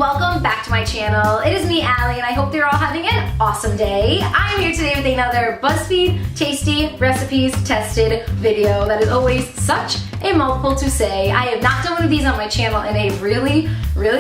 welcome back to my channel. It is me, Allie, and I hope you're all having an awesome day. I'm here today with another Buzzfeed tasty recipes tested video that is always such a mouthful to say. I have not done one of these on my channel in a really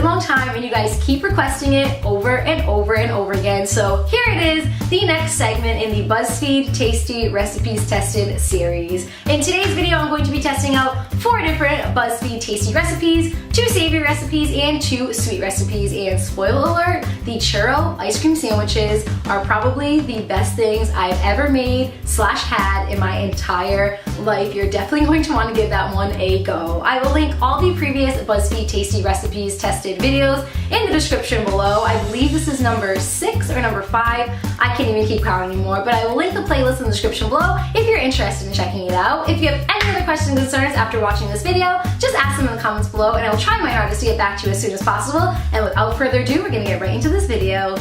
long time, and you guys keep requesting it over and over and over again. So here it is, the next segment in the Buzzfeed Tasty Recipes Tested series. In today's video, I'm going to be testing out 4 different Buzzfeed tasty recipes, 2 savory recipes, and 2 sweet recipes. And spoiler alert, the churro ice cream sandwiches are probably the best things I've ever made / had in my entire life. You're definitely going to want to give that one a go. I will link all the previous Buzzfeed tasty recipes tested videos in the description below. I believe this is number 6 or number 5. I can't even keep count anymore, but I will link the playlist in the description below if you're interested in checking it out. If you have any other questions and concerns after watching this video, just ask them in the comments below and I will try my hardest to get back to you as soon as possible. And without further ado, we're gonna get right into this video.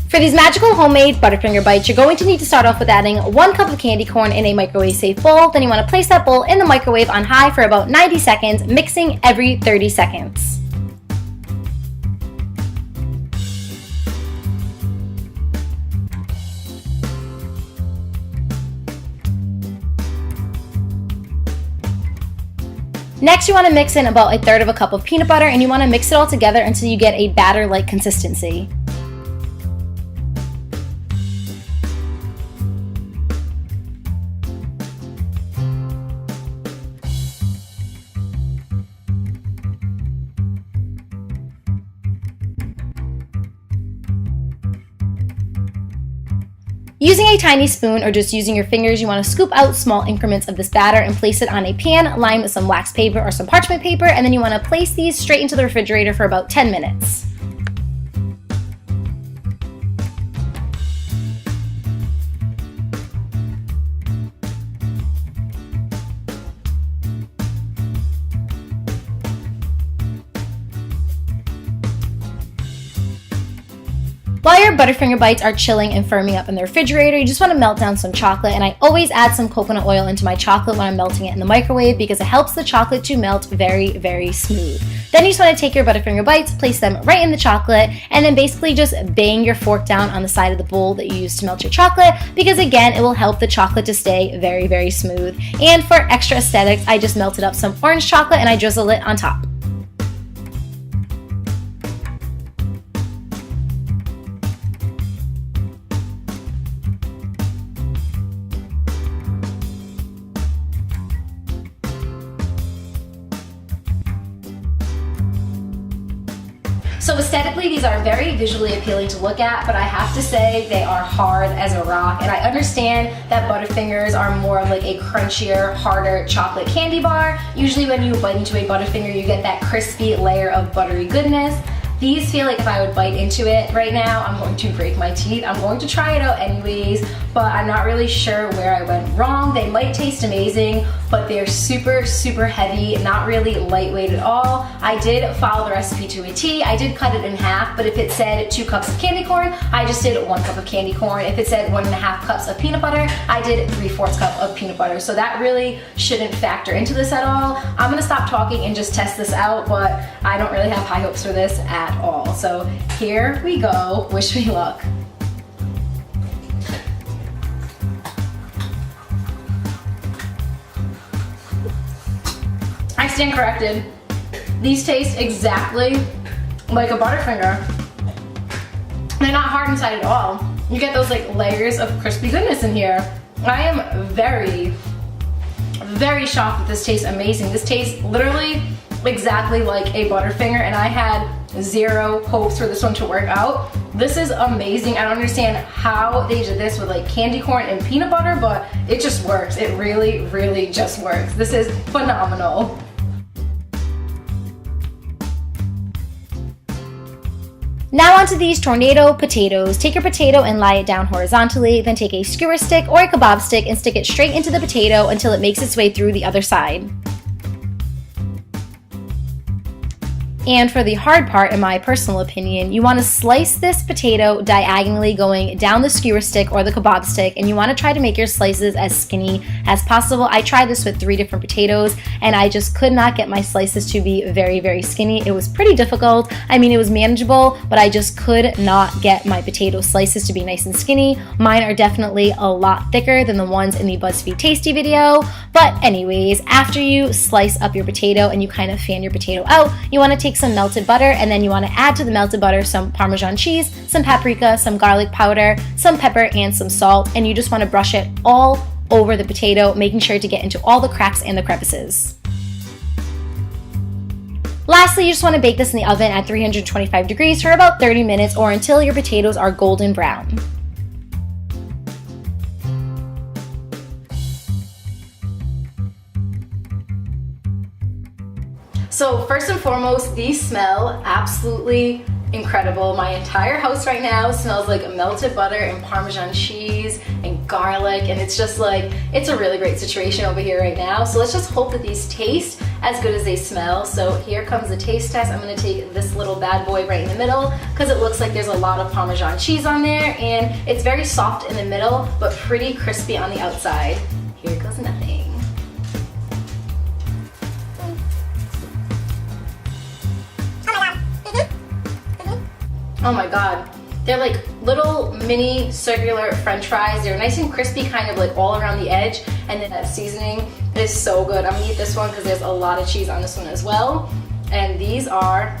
For these magical homemade Butterfinger bites, you're going to need to start off with adding 1 cup of candy corn in a microwave safe bowl. Then you want to place that bowl in the microwave on high for about 90 seconds, mixing every 30 seconds. Next, you want to mix in about 1/3 cup of peanut butter, and you want to mix it all together until you get a batter-like consistency. Using a tiny spoon or just using your fingers, you want to scoop out small increments of this batter and place it on a pan lined with some wax paper or some parchment paper, and then you want to place these straight into the refrigerator for about 10 minutes. While your Butterfinger bites are chilling and firming up in the refrigerator, you just want to melt down some chocolate, and I always add some coconut oil into my chocolate when I'm melting it in the microwave because it helps the chocolate to melt very smooth. Then you just want to take your Butterfinger bites, place them right in the chocolate, and then basically just bang your fork down on the side of the bowl that you use to melt your chocolate because again, it will help the chocolate to stay very smooth. And for extra aesthetics, I just melted up some orange chocolate and I drizzle it on top. So aesthetically, these are very visually appealing to look at, but I have to say they are hard as a rock. And I understand that Butterfingers are more like a crunchier, harder chocolate candy bar. Usually when you bite into a Butterfinger, you get that crispy layer of buttery goodness. These feel like if I would bite into it right now, I'm going to break my teeth. I'm going to try it out anyways, but I'm not really sure where I went wrong. They might taste amazing, but they're super heavy, not really lightweight at all. I did follow the recipe to a T. I did cut it in half, but if it said 2 cups of candy corn, I just did 1 cup of candy corn. If it said 1.5 cups of peanut butter, I did 3/4 cup of peanut butter. So that really shouldn't factor into this at all. I'm gonna stop talking and just test this out, but I don't really have high hopes for this at all. So here we go, wish me luck. I stand corrected. These taste exactly like a Butterfinger. They're not hard inside at all. You get those like layers of crispy goodness in here. I am very shocked that this tastes amazing. This tastes literally exactly like a Butterfinger, and I had 0 hopes for this one to work out. This is amazing. I don't understand how they did this with like candy corn and peanut butter, but it just works. It really just works. This is phenomenal. Now onto these tornado potatoes. Take your potato and lie it down horizontally, then take a skewer stick or a kebab stick and stick it straight into the potato until it makes its way through the other side. And for the hard part, in my personal opinion, you want to slice this potato diagonally going down the skewer stick or the kebab stick, and you want to try to make your slices as skinny as possible. I tried this with 3 different potatoes, and I just could not get my slices to be very, very skinny. It was pretty difficult. I mean, it was manageable, but I just could not get my potato slices to be nice and skinny. Mine are definitely a lot thicker than the ones in the Buzzfeed Tasty video. But anyways, after you slice up your potato and you kind of fan your potato out, you want to take some melted butter, and then you want to add to the melted butter some Parmesan cheese, some paprika, some garlic powder, some pepper, and some salt, and you just want to brush it all over the potato, making sure to get into all the cracks and the crevices. Lastly, you just want to bake this in the oven at 325 degrees for about 30 minutes or until your potatoes are golden brown. So first and foremost, these smell absolutely incredible. My entire house right now smells like melted butter and Parmesan cheese and garlic, and it's just like, it's a really great situation over here right now. So let's just hope that these taste as good as they smell. So here comes the taste test. I'm gonna take this little bad boy right in the middle because it looks like there's a lot of Parmesan cheese on there, and it's very soft in the middle but pretty crispy on the outside. Here goes nothing. Oh my god, they're like little mini circular french fries. They're nice and crispy, kind of like all around the edge, and then that seasoning is so good. I'm gonna eat this one because there's a lot of cheese on this one as well. And these are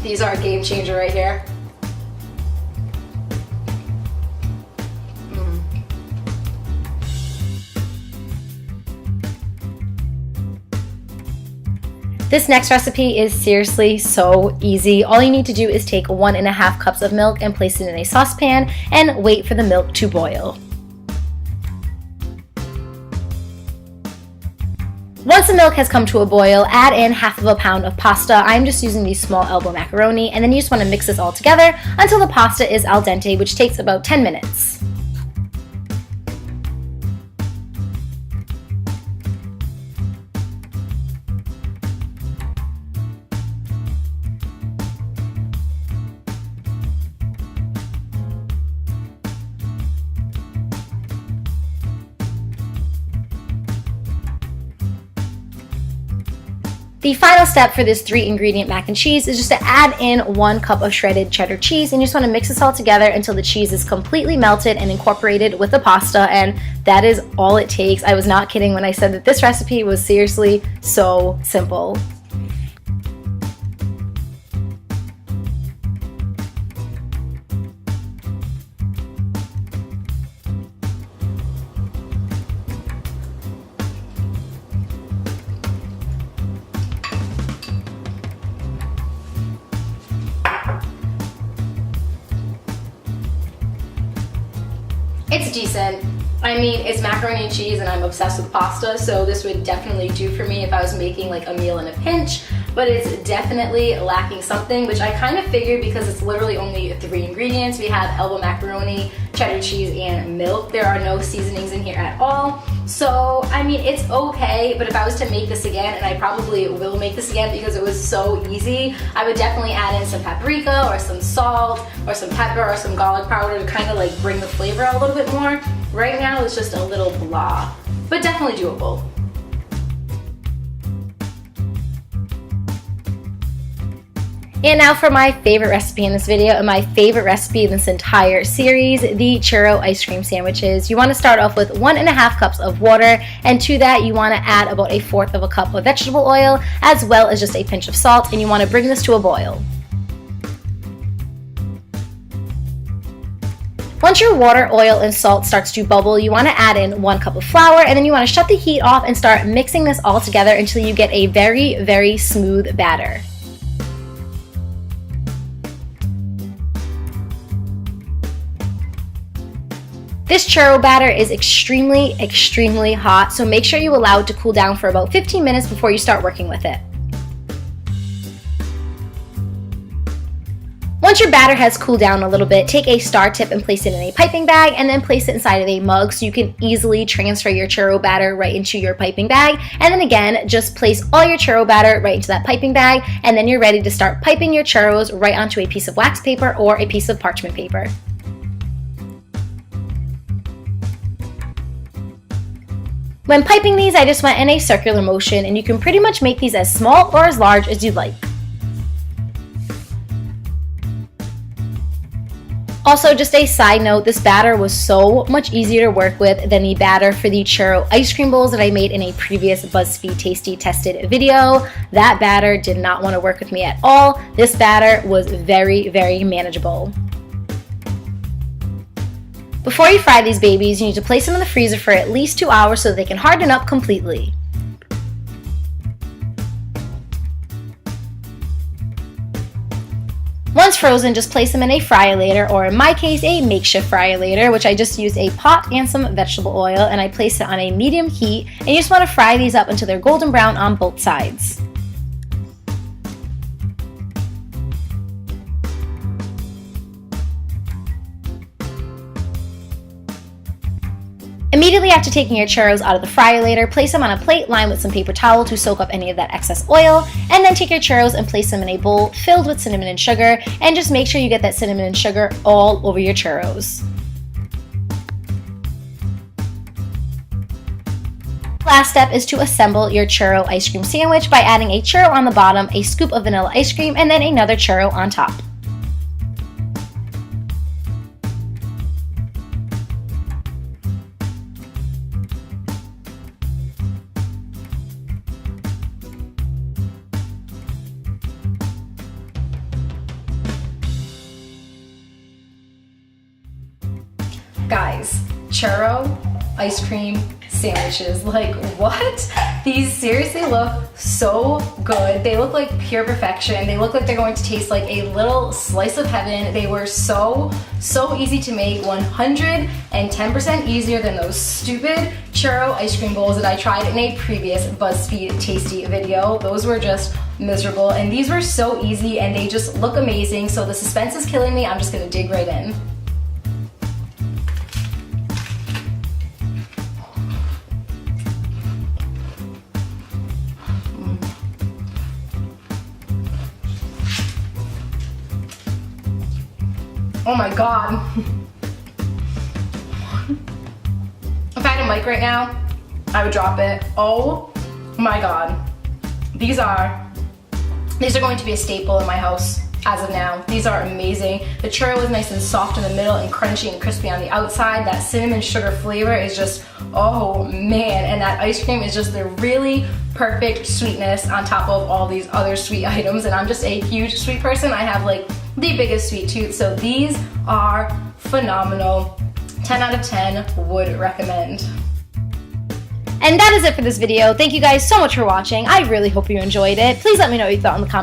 a game changer right here. This next recipe is seriously so easy. All you need to do is take 1.5 cups of milk and place it in a saucepan and wait for the milk to boil. Once the milk has come to a boil, add in 1/2 pound of pasta. I'm just using the small elbow macaroni, and then you just want to mix this all together until the pasta is al dente, which takes about 10 minutes. The final step for this 3-ingredient mac and cheese is just to add in 1 cup of shredded cheddar cheese, and you just want to mix this all together until the cheese is completely melted and incorporated with the pasta, and that is all it takes. I was not kidding when I said that this recipe was seriously so simple. It's decent. I mean, it's macaroni and cheese and I'm obsessed with pasta, so this would definitely do for me if I was making like a meal in a pinch, but it's definitely lacking something, which I kind of figured because it's literally only 3 ingredients. We have elbow macaroni, cheddar cheese, and milk. There are no seasonings in here at all. So, I mean, it's okay, but if I was to make this again, and I probably will make this again because it was so easy, I would definitely add in some paprika or some salt or some pepper or some garlic powder to kind of like bring the flavor out a little bit more. Right now, it's just a little blah, but definitely doable. And now for my favorite recipe in this video and my favorite recipe in this entire series, the churro ice cream sandwiches. You want to start off with 1.5 cups of water, and to that you want to add about 1/4 cup of vegetable oil as well as just a pinch of salt, and you want to bring this to a boil. Once your water, oil, and salt starts to bubble, you want to add in 1 cup of flour, and then you want to shut the heat off and start mixing this all together until you get a very, very smooth batter. This churro batter is extremely, extremely hot, so make sure you allow it to cool down for about 15 minutes before you start working with it. Once your batter has cooled down a little bit, take a star tip and place it in a piping bag, and then place it inside of a mug so you can easily transfer your churro batter right into your piping bag. And then again, just place all your churro batter right into that piping bag, and then you're ready to start piping your churros right onto a piece of wax paper or a piece of parchment paper. When piping these, I just went in a circular motion, and you can pretty much make these as small or as large as you'd like. Also, just a side note, this batter was so much easier to work with than the batter for the churro ice cream bowls that I made in a previous Buzzfeed Tasty Tested video. That batter did not want to work with me at all. This batter was very, very manageable. Before you fry these babies, you need to place them in the freezer for at least 2 hours so they can harden up completely. Once frozen, just place them in a fryolator, or in my case, a makeshift fryolator, which I just used a pot and some vegetable oil, and I place it on a medium heat, and you just want to fry these up until they're golden brown on both sides. Immediately after taking your churros out of the fryolator, place them on a plate lined with some paper towel to soak up any of that excess oil, and then take your churros and place them in a bowl filled with cinnamon and sugar, and just make sure you get that cinnamon and sugar all over your churros. Last step is to assemble your churro ice cream sandwich by adding a churro on the bottom, a scoop of vanilla ice cream, and then another churro on top. Guys, churro ice cream sandwiches, like what? These seriously look so good. They look like pure perfection. They look like they're going to taste like a little slice of heaven. They were so easy to make, 110% easier than those stupid churro ice cream bowls that I tried in a previous Buzzfeed Tasty video. Those were just miserable, and these were so easy and they just look amazing. So the suspense is killing me. I'm just gonna dig right in. Oh my god. If I had a mic right now, I would drop it. Oh my god. These are going to be a staple in my house as of now. These are amazing. The churro is nice and soft in the middle and crunchy and crispy on the outside. That cinnamon sugar flavor is just, oh man. And that ice cream is just the really perfect sweetness on top of all these other sweet items. And I'm just a huge sweet person. I have like the biggest sweet tooth, so these are phenomenal. 10 out of 10 would recommend. And that is it for this video. Thank you guys so much for watching. I really hope you enjoyed it. Please let me know what you thought in the comments.